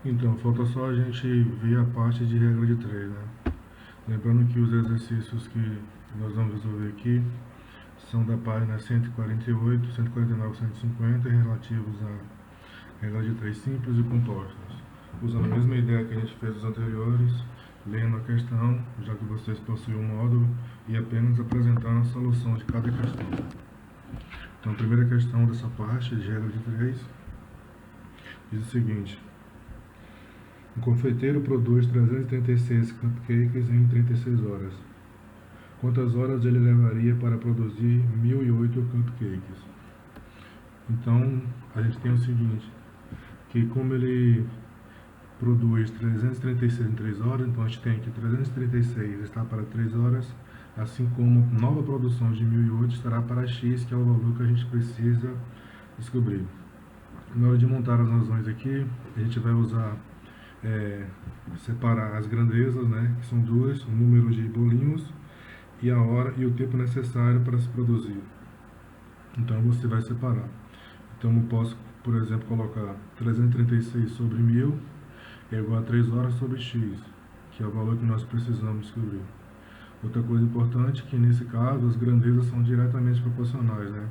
Então, falta só a gente ver a parte de regra de 3, né? Lembrando que os exercícios que nós vamos resolver aqui são da página 148, 149, 150, relativos à regra de 3 simples e compostas. Usando a mesma ideia que a gente fez os anteriores, lendo a questão, já que vocês possuem um módulo, e apenas apresentando a solução de cada questão. Então, a primeira questão dessa parte, de regra de 3, diz o seguinte: um confeiteiro produz 336 cupcakes em 36 horas. Quantas horas ele levaria para produzir 1008 cupcakes? Então, a gente tem o seguinte, que como ele produz 336 em 3 horas, então a gente tem que 336 está para 3 horas, assim como nova produção de 1008 estará para X, que é o valor que a gente precisa descobrir. Na hora de montar as razões aqui, a gente vai usar separar as grandezas, né, que são duas, o número de bolinhos e a hora e o tempo necessário para se produzir. Então você vai separar. Então eu posso, por exemplo, colocar 336 sobre 1000 é igual a 3 horas sobre x, que é o valor que nós precisamos descobrir. Outra coisa importante é que nesse caso as grandezas são diretamente proporcionais, né?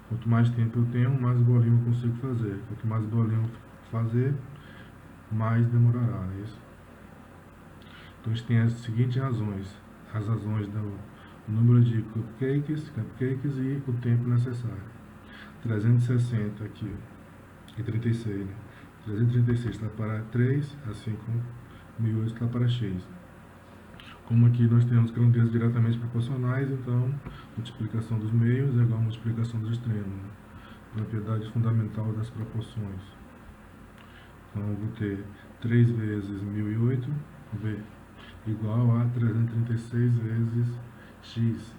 Quanto mais tempo eu tenho, mais bolinho eu consigo fazer. Quanto mais bolinho eu fazer, mais demorará, é isso? Então a gente tem as seguintes razões. As razões do número de cupcakes e o tempo necessário. 360 aqui, e 36, né? 336 está para 3, assim como 1008 está para x. Como aqui nós temos grandezas diretamente proporcionais, então multiplicação dos meios é igual a multiplicação dos extremos, né? Propriedade fundamental das proporções. Então eu vou ter 3 vezes 1008, v, igual a 336 vezes x.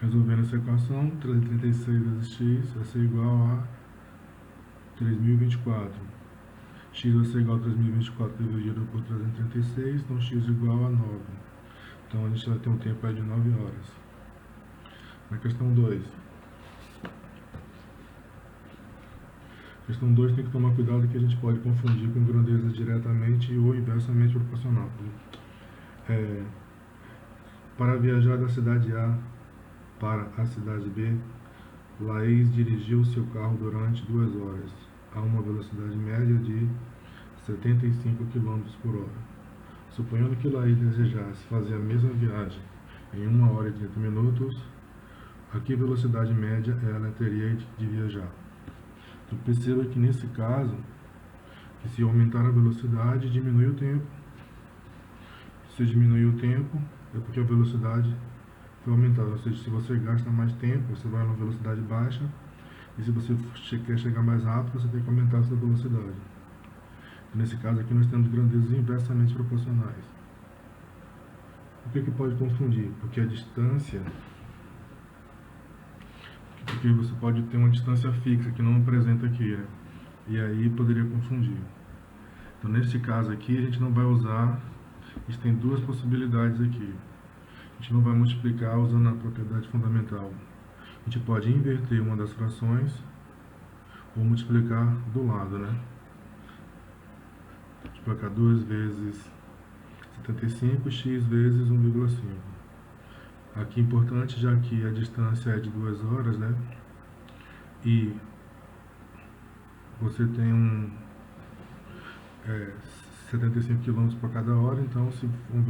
Resolvendo essa equação, 336 vezes x vai ser igual a 3024. X vai ser igual a 3024 dividido por 336, então x igual a 9. Então a gente vai ter um tempo aí de 9 horas. Na questão 2. Questão 2 tem que tomar cuidado que a gente pode confundir com grandezas diretamente ou inversamente proporcional. Para viajar da cidade A para a cidade B, Laís dirigiu seu carro durante 2 horas, a uma velocidade média de 75 km por hora. Suponhando que Laís desejasse fazer a mesma viagem em 1 hora e 30 minutos, a que velocidade média ela teria de viajar? Então perceba que nesse caso, que se aumentar a velocidade, diminui o tempo. Se diminuir o tempo, é porque a velocidade foi aumentada. Ou seja, se você gasta mais tempo, você vai numa velocidade baixa. E se você quer chegar mais rápido, você tem que aumentar a sua velocidade. Nesse caso aqui nós temos grandezas inversamente proporcionais. O que pode confundir? Porque a distância... Porque você pode ter uma distância fixa que não apresenta aqui, né? E aí poderia confundir. Então nesse caso aqui a gente não vai usar... A gente tem duas possibilidades aqui. A gente não vai multiplicar usando a propriedade fundamental. A gente pode inverter uma das frações ou multiplicar do lado, né? Multiplicar 2 vezes 75, x vezes 1,5. Aqui é importante, já que a distância é de 2 horas, né? E você tem 75 km por cada hora, então se for uma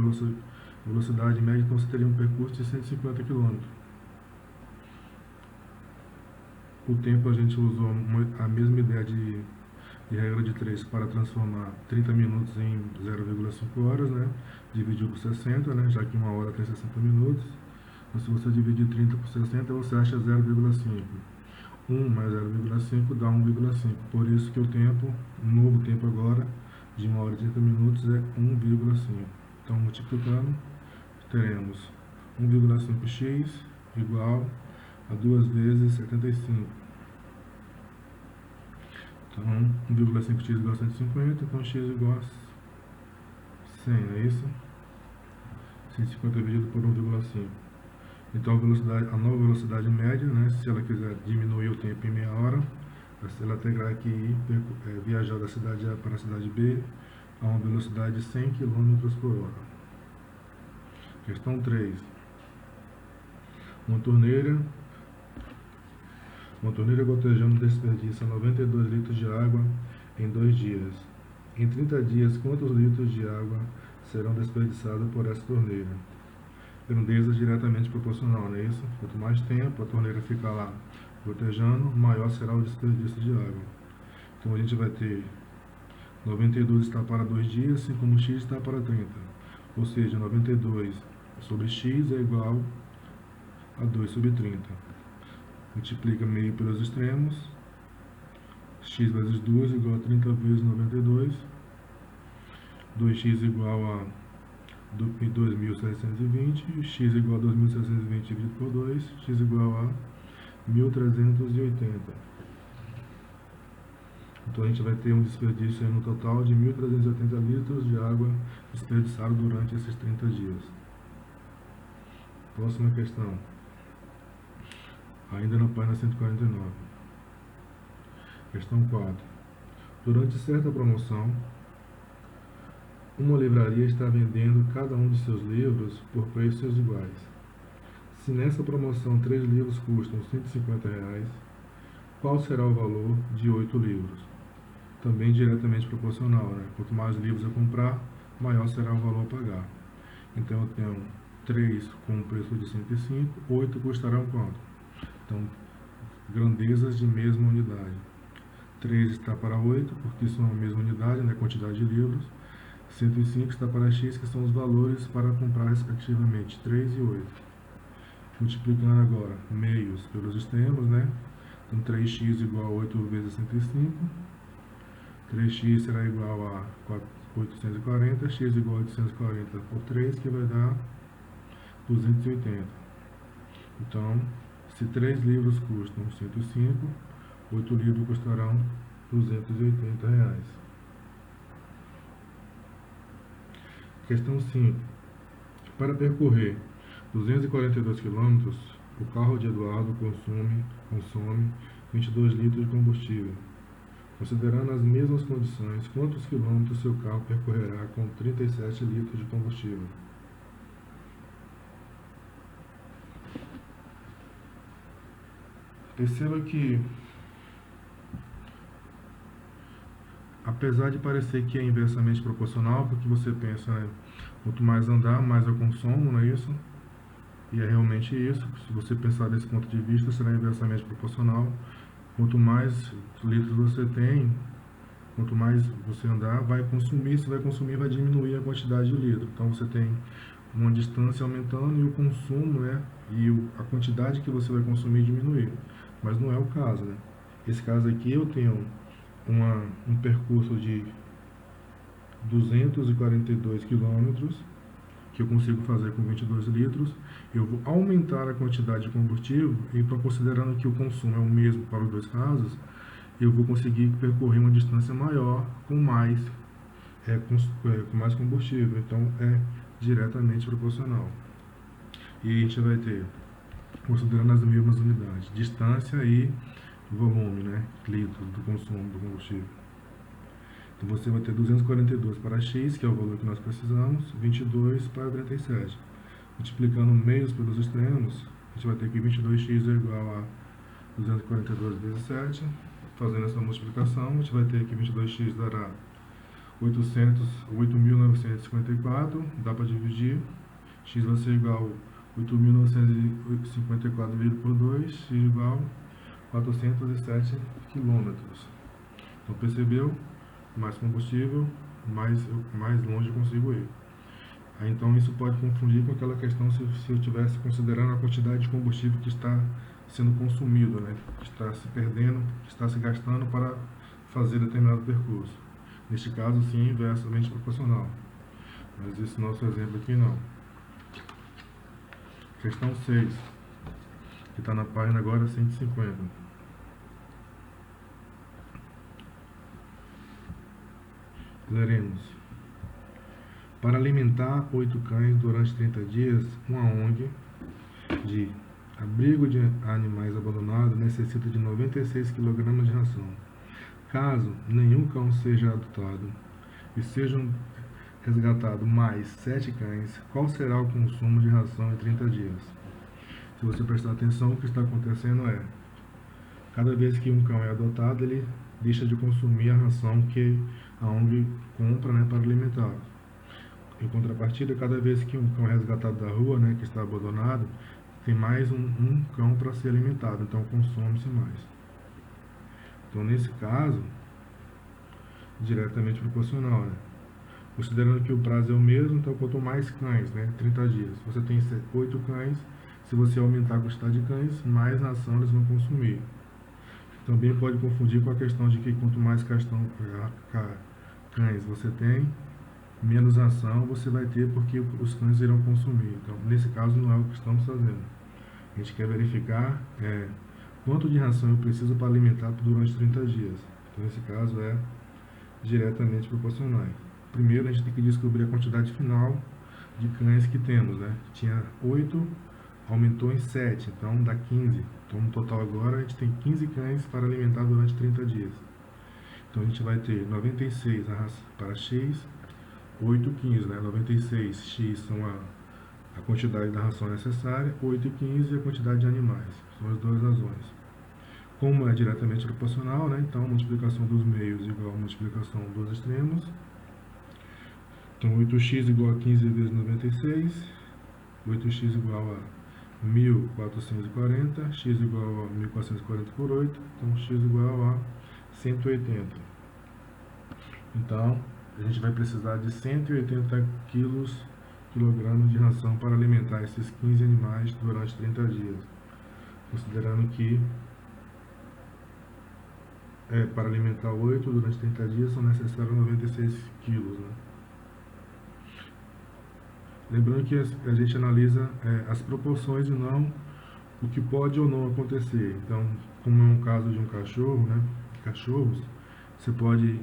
velocidade média, então você teria um percurso de 150 km. O tempo a gente usou a mesma ideia de regra de 3 para transformar 30 minutos em 0,5 horas, né? Dividiu por 60, né? Já que 1 hora tem 60 minutos. Então, se você dividir 30 por 60, você acha 0,5. 1 mais 0,5 dá 1,5. Por isso que o tempo, o novo tempo agora, de 1 hora e 30 minutos é 1,5. Então, multiplicando, teremos 1,5x igual a 2 vezes 75. Então, 1,5x igual a 150, então x igual a 100, não é isso? 150 dividido por 1,5. Então, a nova velocidade média, né, se ela quiser diminuir o tempo em meia hora, ela terá que ir, viajar da cidade A para a cidade B a uma velocidade de 100 km por hora. Questão 3. Uma torneira gotejando desperdiça 92 litros de água em 2 dias. Em 30 dias, quantos litros de água serão desperdiçados por essa torneira? Grandeza diretamente proporcional, não é isso? Quanto mais tempo a torneira ficar lá gotejando, maior será o desperdício de água. Então a gente vai ter 92 está para 2 dias, assim como x está para 30. Ou seja, 92 sobre x é igual a 2 sobre 30. Multiplica meio pelos extremos. X vezes 2 igual a 30 vezes 92. 2x igual a 2.720. X igual a 2.720 dividido por 2. X igual a 1.380. Então a gente vai ter um desperdício aí no total de 1.380 litros de água desperdiçado durante esses 30 dias. Próxima questão. Ainda na página 149. Questão 4. Durante certa promoção, uma livraria está vendendo cada um de seus livros por preços iguais. Se nessa promoção 3 livros custam R$150, qual será o valor de 8 livros? Também diretamente proporcional, né? Quanto mais livros eu comprar, maior será o valor a pagar. Então eu tenho 3 com o preço de 105, 8 custarão quanto? Então, grandezas de mesma unidade. 3 está para 8, porque são a mesma unidade, né? Quantidade de livros. 105 está para x, que são os valores para comprar respectivamente 3 e 8. Multiplicando agora meios pelos extremos, né? Então 3x igual a 8 vezes 105. 3x será igual a 840, x igual a 840 por 3, que vai dar 280. Então, se 3 livros custam 105, 8 livros custarão R$280. Questão 5. Para percorrer 242 km, o carro de Eduardo consome 22 litros de combustível. Considerando as mesmas condições, quantos quilômetros seu carro percorrerá com 37 litros de combustível? Perceba que, apesar de parecer que é inversamente proporcional, porque você pensa, né, quanto mais andar, mais eu consumo, não é isso? E é realmente isso. Se você pensar desse ponto de vista, será inversamente proporcional. Quanto mais litros você tem, quanto mais você andar, vai consumir, vai diminuir a quantidade de litros. Então você tem uma distância aumentando e o consumo, né, e a quantidade que você vai consumir diminuir. Mas não é o caso, né? Esse caso aqui eu tenho um percurso de 242 quilômetros, que eu consigo fazer com 22 litros, eu vou aumentar a quantidade de combustível, e então considerando que o consumo é o mesmo para os dois casos, eu vou conseguir percorrer uma distância maior com mais combustível. Então é diretamente proporcional. E a gente vai ter, considerando as mesmas unidades, distância e volume, né, litros do consumo do combustível. Então você vai ter 242 para x, que é o valor que nós precisamos, 22 para 37. Multiplicando meios pelos extremos, a gente vai ter que 22x é igual a 242 vezes 7. Fazendo essa multiplicação, a gente vai ter que 22x dará 8.954, dá para dividir. X vai ser igual a 8.954 dividido por 2, x igual a 407 quilômetros. Então percebeu? Mais combustível, mais longe eu consigo ir. Aí, então isso pode confundir com aquela questão se eu estivesse considerando a quantidade de combustível que está sendo consumido, né? Que está se perdendo, que está se gastando para fazer determinado percurso. Neste caso, sim, inversamente proporcional. Mas esse nosso exemplo aqui não. Questão 6, que está na página agora 150. Leremos. Para alimentar 8 cães durante 30 dias, uma ONG de Abrigo de animais abandonados necessita de 96 kg de ração. Caso nenhum cão seja adotado e sejam resgatados mais 7 cães, qual será o consumo de ração em 30 dias? Se você prestar atenção, o que está acontecendo é, cada vez que um cão é adotado, ele deixa de consumir a ração que a ONG compra, né, para alimentar. Em contrapartida, cada vez que um cão é resgatado da rua, né, que está abandonado, tem mais um cão para ser alimentado, então consome-se mais. Então, nesse caso, diretamente proporcional, né? Considerando que o prazo é o mesmo, então quanto mais cães, né, 30 dias. Você tem 8 cães, se você aumentar a quantidade de cães, mais ração eles vão consumir. Também pode confundir com a questão de que quanto mais cães você tem, menos ração você vai ter porque os cães irão consumir. Então, nesse caso, não é o que estamos fazendo. A gente quer verificar quanto de ração eu preciso para alimentar durante 30 dias. Então, nesse caso, é diretamente proporcional. Primeiro, a gente tem que descobrir a quantidade final de cães que temos, né? Tinha 8, aumentou em 7, então dá 15. Então, no total agora, a gente tem 15 cães para alimentar durante 30 dias. Então, a gente vai ter 96 para X, 8 e 15, né? 96 X são a quantidade da ração necessária, 8 e 15 a quantidade de animais. São as duas razões. Como é diretamente proporcional, né? Então, a multiplicação dos meios igual a multiplicação dos extremos. Então, 8x igual a 15 vezes 96, 8x igual a 1440, x igual a 1440 por 8, então x igual a 180. Então, a gente vai precisar de 180 quilogramas de ração para alimentar esses 15 animais durante 30 dias. Considerando que para alimentar 8 durante 30 dias são necessários 96 quilos, né? Lembrando que a gente analisa as proporções e não o que pode ou não acontecer. Então, como é um caso de um cachorro, né? Cachorros, você pode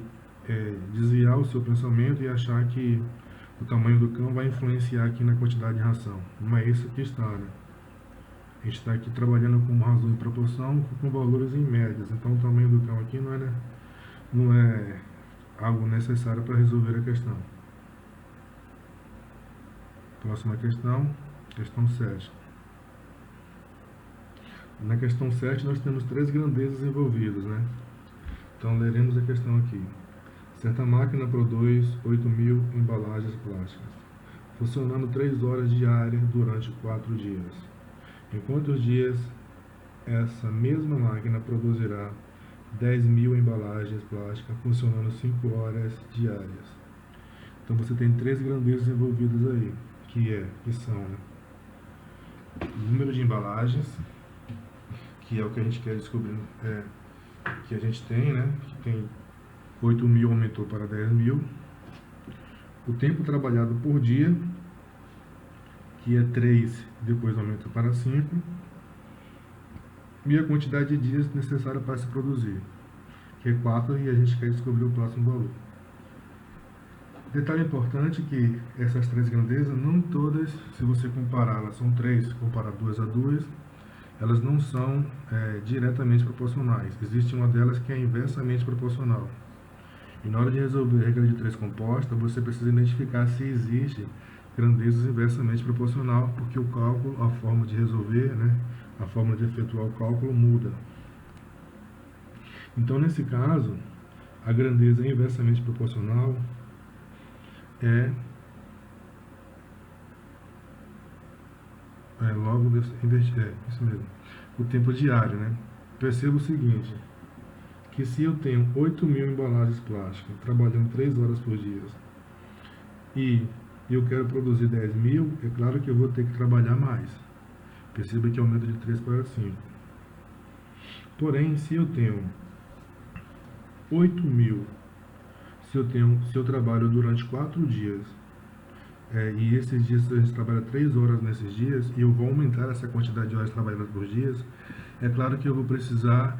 desviar o seu pensamento e achar que o tamanho do cão vai influenciar aqui na quantidade de ração. Não é isso que está, né? A gente está aqui trabalhando com razão e proporção com valores em médias. Então, o tamanho do cão aqui não é algo necessário para resolver a questão. Próxima questão, questão 7. Na questão 7 nós temos 3 grandezas envolvidas, né? Então leremos a questão aqui. Certa máquina produz 8.000 embalagens plásticas, funcionando 3 horas diárias durante 4 dias. Em quantos dias essa mesma máquina produzirá 10.000 embalagens plásticas, funcionando 5 horas diárias? Então você tem 3 grandezas envolvidas aí, que são, né, o número de embalagens, que é o que a gente quer descobrir, que a gente tem, né, que tem 8.000 aumentou para 10.000, o tempo trabalhado por dia, que é 3, depois aumenta para 5, e a quantidade de dias necessária para se produzir, que é 4, e a gente quer descobrir o próximo valor. Detalhe importante que essas 3 grandezas, não todas, se você comparar, elas são 3, comparar 2 a 2, elas não são diretamente proporcionais. Existe uma delas que é inversamente proporcional. E na hora de resolver a regra de 3 composta, você precisa identificar se existe grandezas inversamente proporcional, porque o cálculo, a forma de resolver, né, a forma de efetuar o cálculo muda. Então, nesse caso, a grandeza inversamente proporcional logo isso mesmo, o tempo diário, né? Perceba o seguinte, que se eu tenho 8.000 embalagens plásticas, trabalhando 3 horas por dia, e eu quero produzir 10.000, é claro que eu vou ter que trabalhar mais. Perceba que aumenta de 3 para 5. Porém, se eu tenho 8.000, se eu trabalho durante 4 dias, e esses dias a gente trabalha 3 horas nesses dias, e eu vou aumentar essa quantidade de horas trabalhadas por dias, é claro que eu vou precisar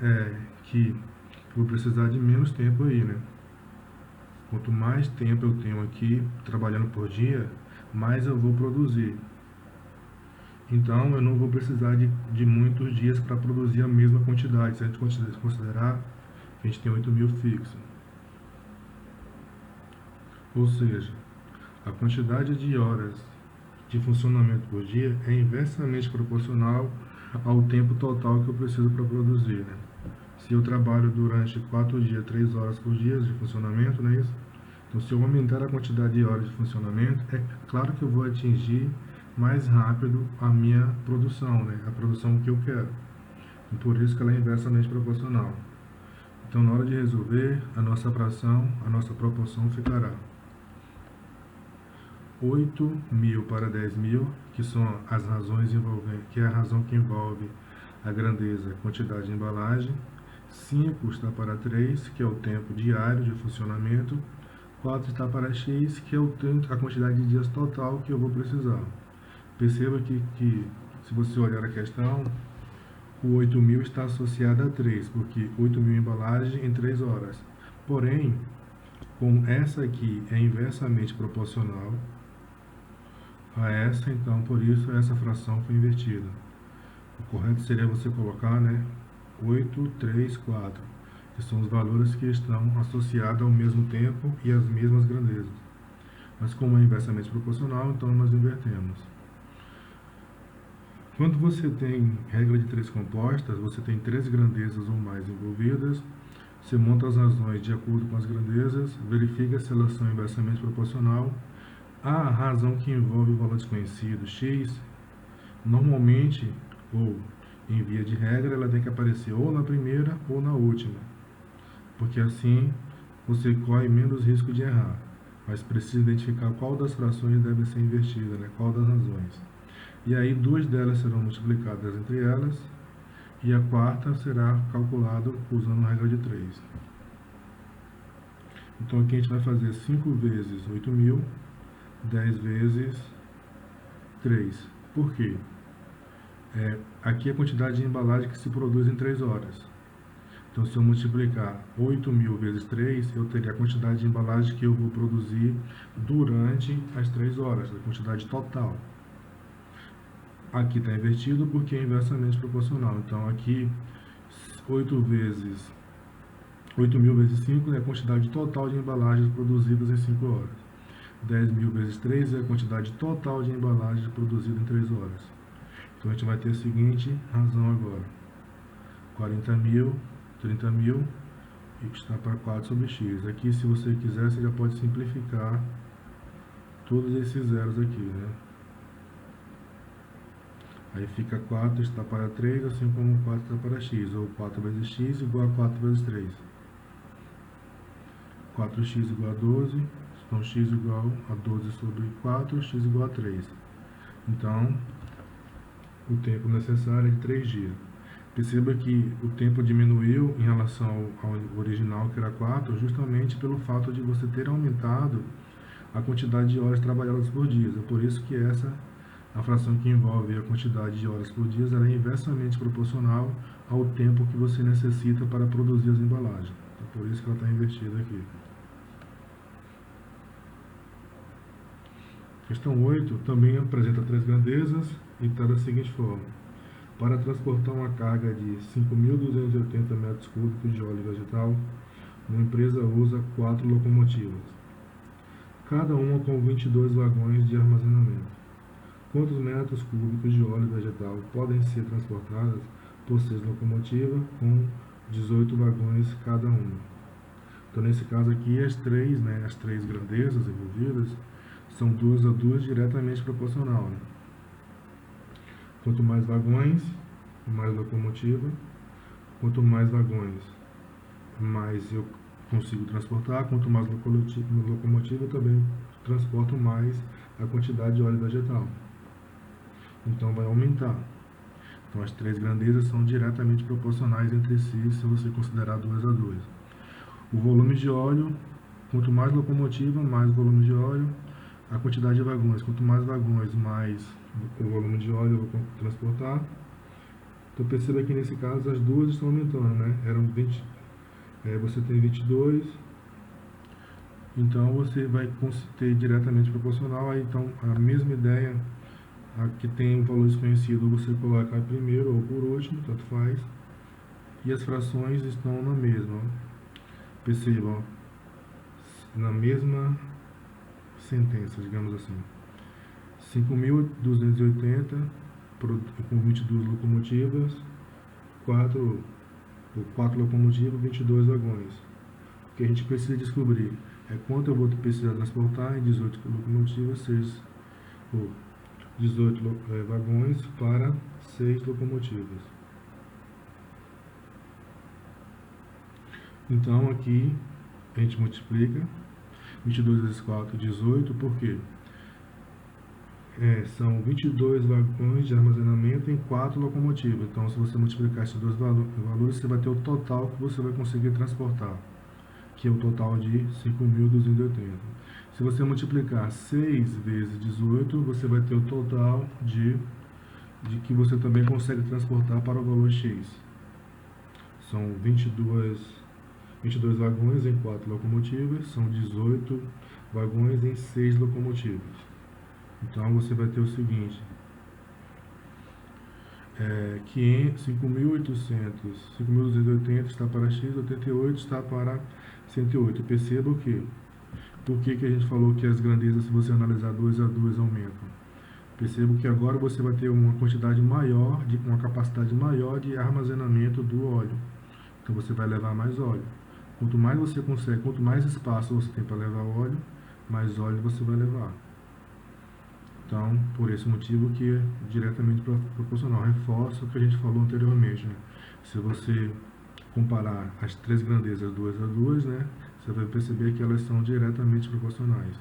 de menos tempo aí, né? Quanto mais tempo eu tenho aqui trabalhando por dia, mais eu vou produzir. Então, eu não vou precisar de muitos dias para produzir a mesma quantidade, se a gente considerar que a gente tem 8.000 fixo. Ou seja, a quantidade de horas de funcionamento por dia é inversamente proporcional ao tempo total que eu preciso para produzir, né? Se eu trabalho durante 4 dias, 3 horas por dia de funcionamento, não é isso? Então, se eu aumentar a quantidade de horas de funcionamento, é claro que eu vou atingir mais rápido a minha produção, né? A produção que eu quero. E por isso que ela é inversamente proporcional. Então, na hora de resolver, a nossa fração, a nossa proporção ficará 8.000 para 10.000, que são as razões envolvendo, que é a razão que envolve a grandeza, a quantidade de embalagem. 5 está para 3, que é o tempo diário de funcionamento. 4 está para x, que é o tempo, a quantidade de dias total que eu vou precisar. Perceba que se você olhar a questão, o 8.000 está associado a 3, porque 8.000 embalagens em 3 horas. Porém, como essa aqui é inversamente proporcional a essa, então por isso essa fração foi invertida. O correto seria você colocar, né, 8, 3, 4, que são os valores que estão associados ao mesmo tempo e às mesmas grandezas. Mas como é inversamente proporcional, então nós invertemos. Quando você tem regra de 3 compostas, você tem 3 grandezas ou mais envolvidas, você monta as razões de acordo com as grandezas, verifica se elas são inversamente proporcional. A razão que envolve o valor desconhecido, x, normalmente, ou em via de regra, ela tem que aparecer ou na primeira ou na última, porque assim você corre menos risco de errar, mas precisa identificar qual das frações deve ser invertida, né? Qual das razões. E aí 2 delas serão multiplicadas entre elas, e a quarta será calculada usando a regra de 3. Então aqui a gente vai fazer 5 vezes 8.000, 10 vezes 3. Por quê? Aqui é a quantidade de embalagem que se produz em 3 horas. Então, se eu multiplicar 8.000 vezes 3, eu teria a quantidade de embalagem que eu vou produzir durante as 3 horas, a quantidade total. Aqui está invertido porque é inversamente proporcional. Então, aqui, 8.000 vezes 5 é a quantidade total de embalagens produzidas em 5 horas. 10.000 vezes 3 é a quantidade total de embalagens produzidas em 3 horas. Então, a gente vai ter a seguinte razão agora. 40.000, 30.000, e está para 4 sobre x. Aqui, se você quiser, você já pode simplificar todos esses zeros aqui, né? Aí fica 4 está para 3, assim como 4 está para x, ou 4 vezes x igual a 4 vezes 3. 4x igual a 12, então x igual a 12 sobre 4, x igual a 3. Então, o tempo necessário é de 3 dias. Perceba que o tempo diminuiu em relação ao original, que era 4, justamente pelo fato de você ter aumentado a quantidade de horas trabalhadas por dia. É por isso que a fração que envolve a quantidade de horas por dia, ela é inversamente proporcional ao tempo que você necessita para produzir as embalagens. É por isso que ela está invertida aqui. Questão 8 também apresenta 3 grandezas e está da seguinte forma. Para transportar uma carga de 5.280 metros cúbicos de óleo vegetal, uma empresa usa 4 locomotivas, cada uma com 22 vagões de armazenamento. Quantos metros cúbicos de óleo vegetal podem ser transportados por 6 locomotivas com 18 vagões cada uma? Então, nesse caso aqui, as três grandezas envolvidas são 2 a 2 diretamente proporcional, né? Quanto mais vagões, mais locomotiva. Quanto mais vagões, mais eu consigo transportar. Quanto mais locomotiva, eu também transporto mais a quantidade de óleo vegetal. Então, vai aumentar. Então, as 3 grandezas são diretamente proporcionais entre si, se você considerar 2 a 2. O volume de óleo, quanto mais locomotiva, mais volume de óleo. A quantidade de vagões, quanto mais vagões, mais o volume de óleo eu vou transportar. Então, perceba que nesse caso as duas estão aumentando, né? Eram 20, você tem 22, então você vai ter diretamente proporcional. Aí, então, a mesma ideia Aqui tem um valor desconhecido, você coloca primeiro ou por último, tanto faz. E as frações estão na mesma, percebam, na mesma sentença, digamos assim. 5.280 com 22 locomotivas, 4 locomotivas, 22 vagões. O que a gente precisa descobrir é quanto eu vou precisar transportar em 18 locomotivas, 18 vagões para 6 locomotivas. Então aqui a gente multiplica 22 vezes 4, 18, por quê? São 22 vagões de armazenamento em 4 locomotivas. Então, se você multiplicar esses dois valores, você vai ter o total que você vai conseguir transportar, que é o total de 5.280. Se você multiplicar 6 vezes 18, você vai ter o total de que você também consegue transportar para o valor X. São 22 vagões em 4 locomotivas, são 18 vagões em 6 locomotivas. Então, você vai ter o seguinte, 5.280 está para X, 88 está para 108. Perceba o que? Por que a gente falou que as grandezas, se você analisar 2 a 2, aumentam? Perceba que agora você vai ter uma quantidade maior, uma capacidade maior de armazenamento do óleo. Então, você vai levar mais óleo. Quanto mais você consegue, quanto mais espaço você tem para levar óleo, mais óleo você vai levar. Então, por esse motivo que é diretamente proporcional. Reforça o que a gente falou anteriormente, né? Se você comparar as 3 grandezas 2 a 2, né, você vai perceber que elas são diretamente proporcionais.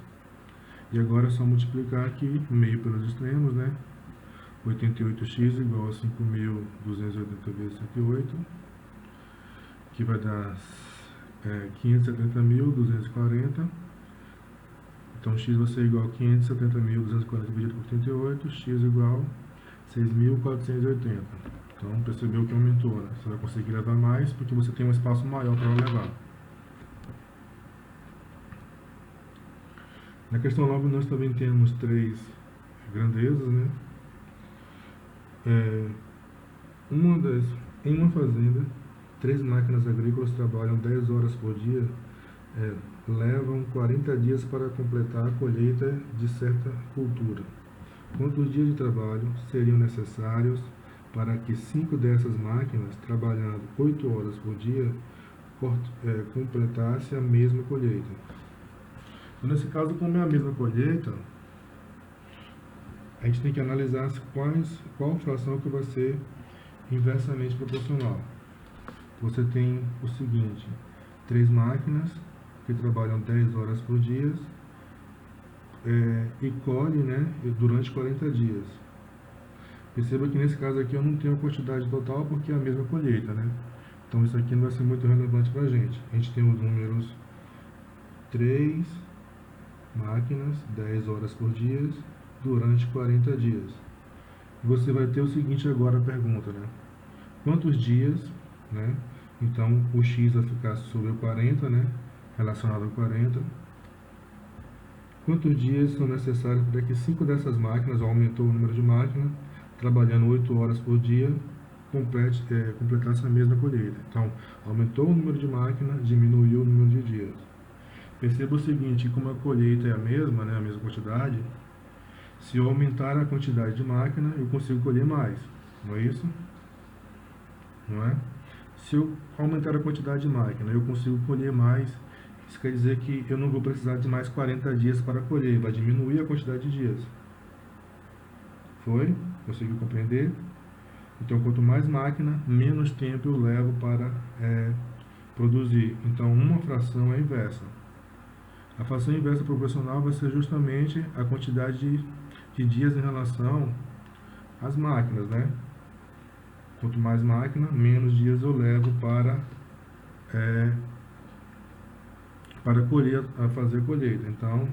E agora é só multiplicar aqui, meio pelos extremos, né? 88x igual a 5.280 vezes 108, que vai dar 570.240. Então, x vai ser igual a 570.240 dividido por 38, x igual a 6.480. Então, percebeu que aumentou, né? Você vai conseguir levar mais porque você tem um espaço maior para levar. Na questão 9, nós também temos 3 grandezas, né? Em uma fazenda, 3 máquinas agrícolas trabalham 10 horas por dia, levam 40 dias para completar a colheita de certa cultura. Quantos dias de trabalho seriam necessários para que 5 dessas máquinas, trabalhando 8 horas por dia, completasse a mesma colheita? Então, nesse caso, como é a mesma colheita, a gente tem que analisar qual fração que vai ser inversamente proporcional. Você tem o seguinte, 3 máquinas que trabalham 10 horas por dia e colhem, né, durante 40 dias. Perceba que nesse caso aqui eu não tenho a quantidade total porque é a mesma colheita, né? Então isso aqui não vai ser muito relevante para a gente. A gente tem os números 3 máquinas, 10 horas por dia, durante 40 dias. Você vai ter o seguinte agora a pergunta, né? Quantos dias, né? Então o x vai ficar sobre o 40, né? Relacionado ao 40. Quantos dias são necessários para que 5 dessas máquinas, aumentou o número de máquinas, trabalhando 8 horas por dia, completasse a mesma colheita? Então, aumentou o número de máquinas, diminuiu o número de dias. Perceba o seguinte, como a colheita é a mesma, né, a mesma quantidade, se eu aumentar a quantidade de máquina, eu consigo colher mais, não é isso? Não é? Se eu aumentar a quantidade de máquina, eu consigo colher mais. Isso quer dizer que eu não vou precisar de mais 40 dias para colher, vai diminuir a quantidade de dias. Foi? Conseguiu compreender? Então, quanto mais máquina, menos tempo eu levo para produzir. Então, uma fração é inversa. A fração inversa proporcional vai ser justamente a quantidade de dias em relação às máquinas, né? Quanto mais máquina, menos dias eu levo para colher, a fazer a colheita. Então,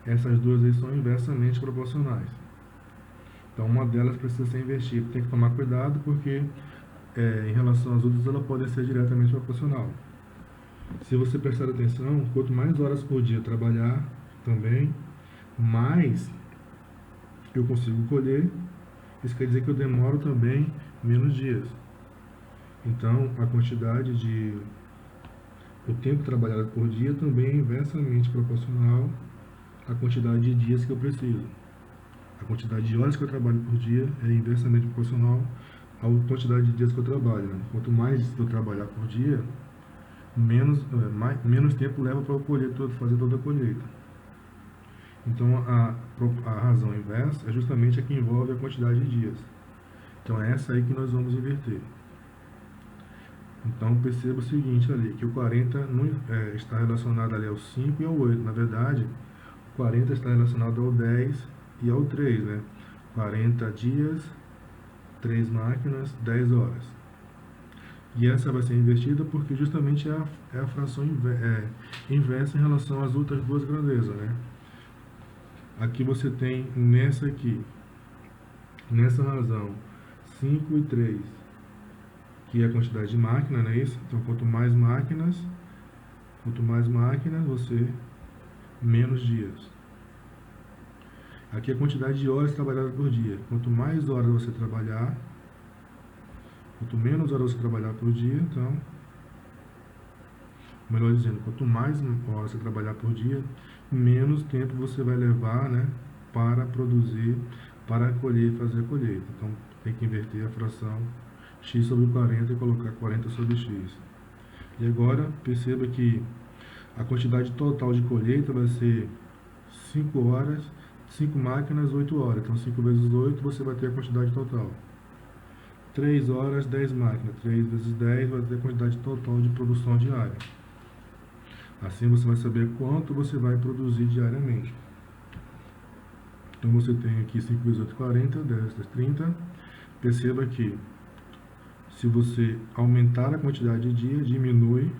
essas duas aí são inversamente proporcionais. Então, uma delas precisa ser invertida. Tem que tomar cuidado porque, em relação às outras, ela pode ser diretamente proporcional. Se você prestar atenção, quanto mais horas por dia trabalhar também, mais eu consigo colher, isso quer dizer que eu demoro também menos dias. Então, a quantidade de... o tempo trabalhado por dia também é inversamente proporcional à quantidade de dias que eu preciso. A quantidade de horas que eu trabalho por dia é inversamente proporcional à quantidade de dias que eu trabalho. Né? Quanto mais eu trabalhar por dia, menos tempo leva para eu fazer toda a colheita. Então, a razão inversa é justamente a que envolve a quantidade de dias. Então, é essa aí que nós vamos inverter. Então, perceba o seguinte ali, que o 40 não, está relacionado ali ao 5 e ao 8. Na verdade, o 40 está relacionado ao 10 e ao 3, né? 40 dias, 3 máquinas, 10 horas. E essa vai ser invertida porque justamente é a fração inversa em relação às outras duas grandezas, né? Aqui você tem nessa aqui, nessa razão, 5 e 3, que é a quantidade de máquina, não é isso? Então, quanto mais máquinas, você menos dias. Aqui é a quantidade de horas trabalhadas por dia. Quanto mais horas você trabalhar, quanto menos horas você trabalhar por dia, então, melhor dizendo, quanto mais horas você trabalhar por dia, menos tempo você vai levar, né, para produzir, para colher e fazer a colheita. Então, tem que inverter a fração x sobre 40 e colocar 40 sobre x. E agora, perceba que a quantidade total de colheita vai ser 5 horas, 5 máquinas, 8 horas. Então, 5 vezes 8, você vai ter a quantidade total. 3 horas, 10 máquinas. 3 vezes 10 vai ter a quantidade total de produção diária. Assim, você vai saber quanto você vai produzir diariamente. Então, você tem aqui 5 vezes 8, 40, 10 vezes 30. Perceba que, se você aumentar a quantidade de dias, diminui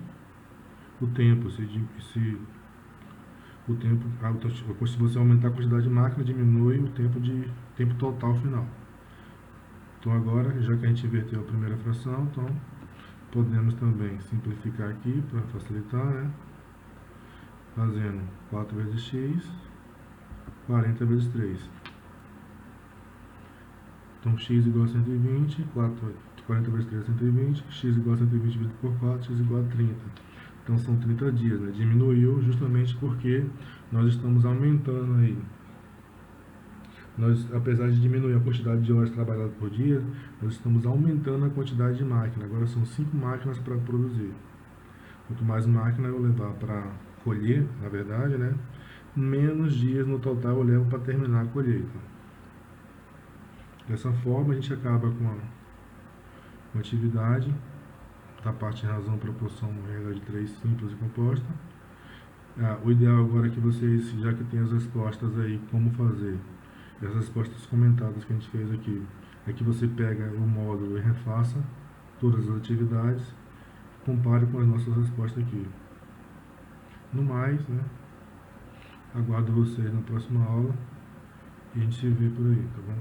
o tempo. Se você aumentar a quantidade de máquina, diminui o tempo total final. Então agora, já que a gente inverteu a primeira fração, então podemos também simplificar aqui para facilitar, né? Fazendo 4 vezes x, 40 vezes 3. Então x igual a 120, 40 vezes 3 é 120, x igual a 120 dividido por 4, x igual a 30. Então são 30 dias, né? Diminuiu justamente porque nós estamos aumentando aí. Apesar de diminuir a quantidade de horas trabalhadas por dia, nós estamos aumentando a quantidade de máquina. Agora são 5 máquinas para produzir. Quanto mais máquina eu levar para colher, na verdade, né? Menos dias no total eu levo para terminar a colheita. Dessa forma a gente acaba com a atividade da parte razão, proporção, regra de 3 simples e composta. O ideal agora é que vocês, já que tem as respostas aí, como fazer, as respostas comentadas que a gente fez aqui, é que você pega o módulo e refaça todas as atividades, compare com as nossas respostas aqui. No mais, né, aguardo vocês na próxima aula e a gente se vê por aí, tá bom?